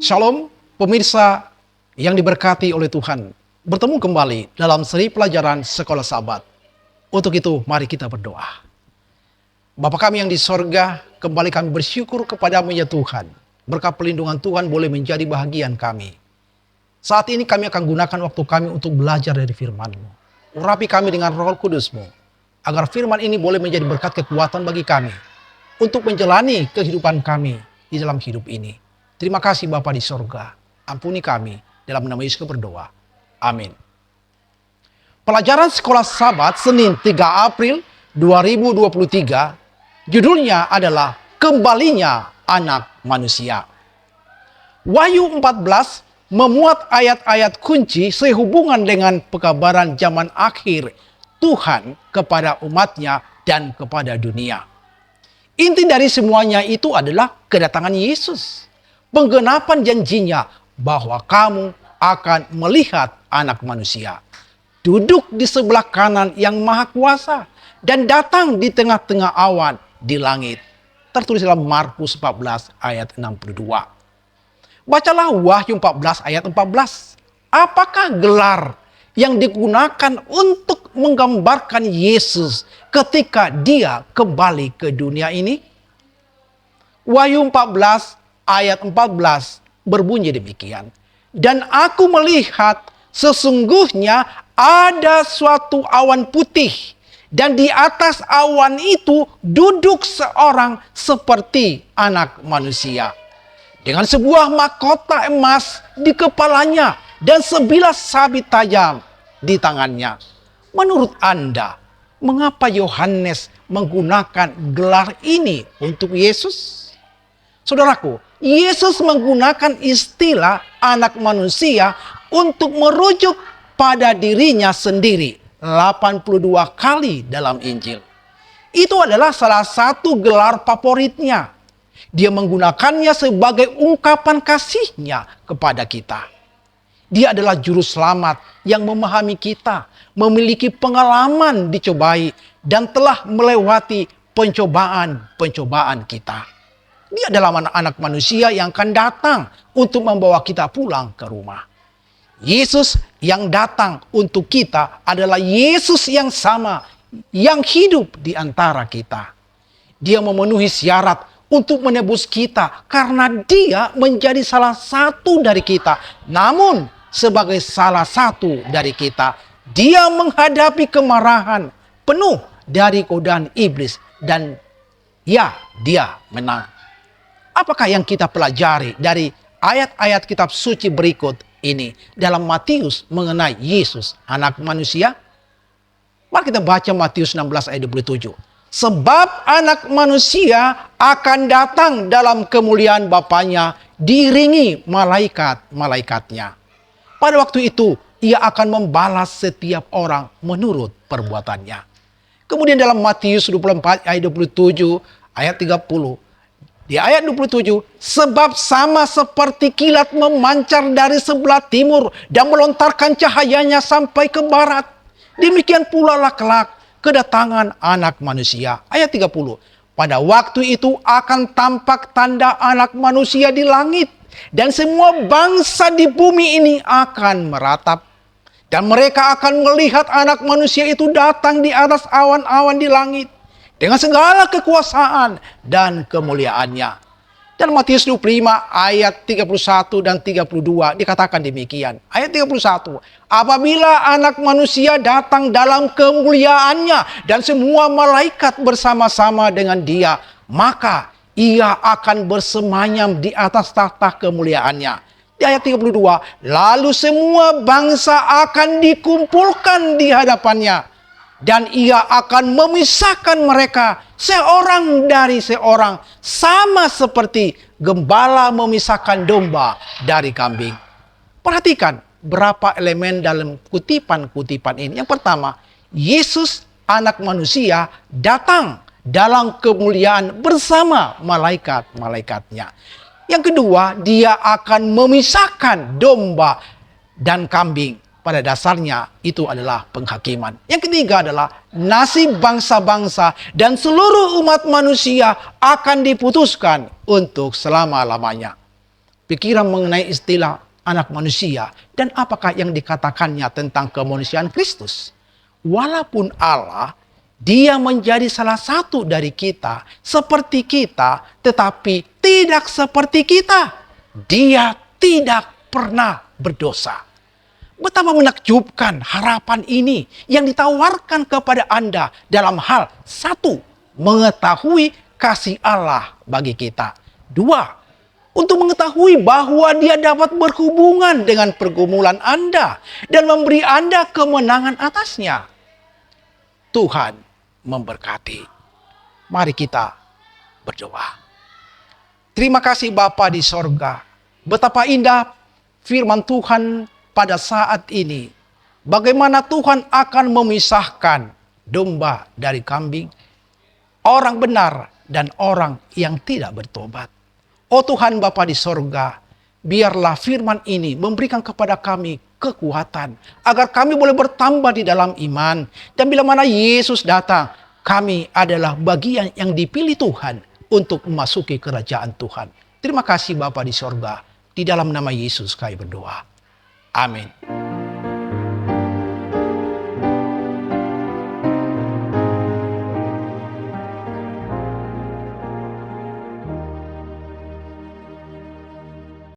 Shalom, pemirsa yang diberkati oleh Tuhan. Bertemu kembali dalam seri pelajaran Sekolah Sabat. Untuk itu, mari kita berdoa. Bapa kami yang di sorga, kembali kami bersyukur kepadamu ya Tuhan. Berkat perlindungan Tuhan boleh menjadi bahagian kami. Saat ini kami akan gunakan waktu kami untuk belajar dari firman-Mu. Urapi kami dengan Roh Kudus-Mu, agar firman ini boleh menjadi berkat kekuatan bagi kami untuk menjalani kehidupan kami di dalam hidup ini. Terima kasih Bapa di sorga. Ampuni kami. Dalam nama Yesus berdoa. Amin. Pelajaran Sekolah Sabat Senin 3 April 2023. Judulnya adalah Kembalinya Anak Manusia. Wahyu 14 memuat ayat-ayat kunci sehubungan dengan pekabaran zaman akhir Tuhan kepada umatnya dan kepada dunia. Inti dari semuanya itu adalah kedatangan Yesus. Penggenapan janjinya bahwa kamu akan melihat Anak Manusia duduk di sebelah kanan yang Maha Kuasa dan datang di tengah-tengah awan di langit. Tertulis dalam Markus 14 ayat 62. Bacalah Wahyu 14 ayat 14. Apakah gelar yang digunakan untuk menggambarkan Yesus ketika dia kembali ke dunia ini? Wahyu 14 ayat 14 berbunyi demikian. Dan aku melihat sesungguhnya ada suatu awan putih. Dan di atas awan itu duduk seorang seperti Anak Manusia. Dengan sebuah mahkota emas di kepalanya dan sebilah sabit tajam di tangannya. Menurut Anda, mengapa Yohanes menggunakan gelar ini untuk Yesus? Saudaraku, Yesus menggunakan istilah Anak Manusia untuk merujuk pada dirinya sendiri 82 kali dalam Injil. Itu adalah salah satu gelar favoritnya. Dia menggunakannya sebagai ungkapan kasihnya kepada kita. Dia adalah juru selamat yang memahami kita, memiliki pengalaman dicobai, dan telah melewati pencobaan-pencobaan kita. Dia adalah anak manusia yang akan datang untuk membawa kita pulang ke rumah. Yesus yang datang untuk kita adalah Yesus yang sama, yang hidup di antara kita. Dia memenuhi syarat untuk menebus kita karena dia menjadi salah satu dari kita. Namun sebagai salah satu dari kita, dia menghadapi kemarahan penuh dari godaan iblis dan ya, dia menang. Apakah yang kita pelajari dari ayat-ayat kitab suci berikut ini dalam Matius mengenai Yesus Anak Manusia? Mari kita baca Matius 16 ayat 27. Sebab Anak Manusia akan datang dalam kemuliaan Bapanya diiringi malaikat-malaikatnya. Pada waktu itu ia akan membalas setiap orang menurut perbuatannya. Kemudian dalam Matius 24 ayat 27 ayat 30. Di ayat 27, sebab sama seperti kilat memancar dari sebelah timur dan melontarkan cahayanya sampai ke barat. Demikian pula lah kelak kedatangan Anak Manusia. Ayat 30, pada waktu itu akan tampak tanda Anak Manusia di langit. Dan semua bangsa di bumi ini akan meratap. Dan mereka akan melihat Anak Manusia itu datang di atas awan-awan di langit dengan segala kekuasaan dan kemuliaannya. Dalam Matius 25 ayat 31 dan 32 dikatakan demikian. Ayat 31. Apabila Anak Manusia datang dalam kemuliaannya dan semua malaikat bersama-sama dengan dia, maka ia akan bersemayam di atas tahta kemuliaannya. Di ayat 32. Lalu semua bangsa akan dikumpulkan di hadapannya. Dan ia akan memisahkan mereka seorang dari seorang, sama seperti gembala memisahkan domba dari kambing. Perhatikan berapa elemen dalam kutipan-kutipan ini. Yang pertama, Yesus Anak Manusia datang dalam kemuliaan bersama malaikat-malaikatnya. Yang kedua, dia akan memisahkan domba dan kambing. Pada dasarnya itu adalah penghakiman. Yang ketiga adalah nasib bangsa-bangsa dan seluruh umat manusia akan diputuskan untuk selama-lamanya. pikiran mengenai istilah anak manusia dan apakah yang dikatakannya tentang kemanusiaan Kristus. Walaupun Allah, dia menjadi salah satu dari kita, seperti kita, tetapi tidak seperti kita. Dia tidak pernah berdosa. Betapa menakjubkan harapan ini yang ditawarkan kepada Anda dalam hal satu, mengetahui kasih Allah bagi kita. Dua, untuk mengetahui bahwa dia dapat berhubungan dengan pergumulan Anda dan memberi Anda kemenangan atasnya. Tuhan memberkati. Mari kita berdoa. Terima kasih Bapa di sorga. Betapa indah firman Tuhan pada saat ini. Bagaimana Tuhan akan memisahkan domba dari kambing, orang benar dan orang yang tidak bertobat. Oh Tuhan Bapa di sorga, biarlah firman ini memberikan kepada kami kekuatan agar kami boleh bertambah di dalam iman. Dan bila mana Yesus datang, kami adalah bagian yang dipilih Tuhan untuk memasuki kerajaan Tuhan. Terima kasih Bapa di sorga. Di dalam nama Yesus kami berdoa. Amin.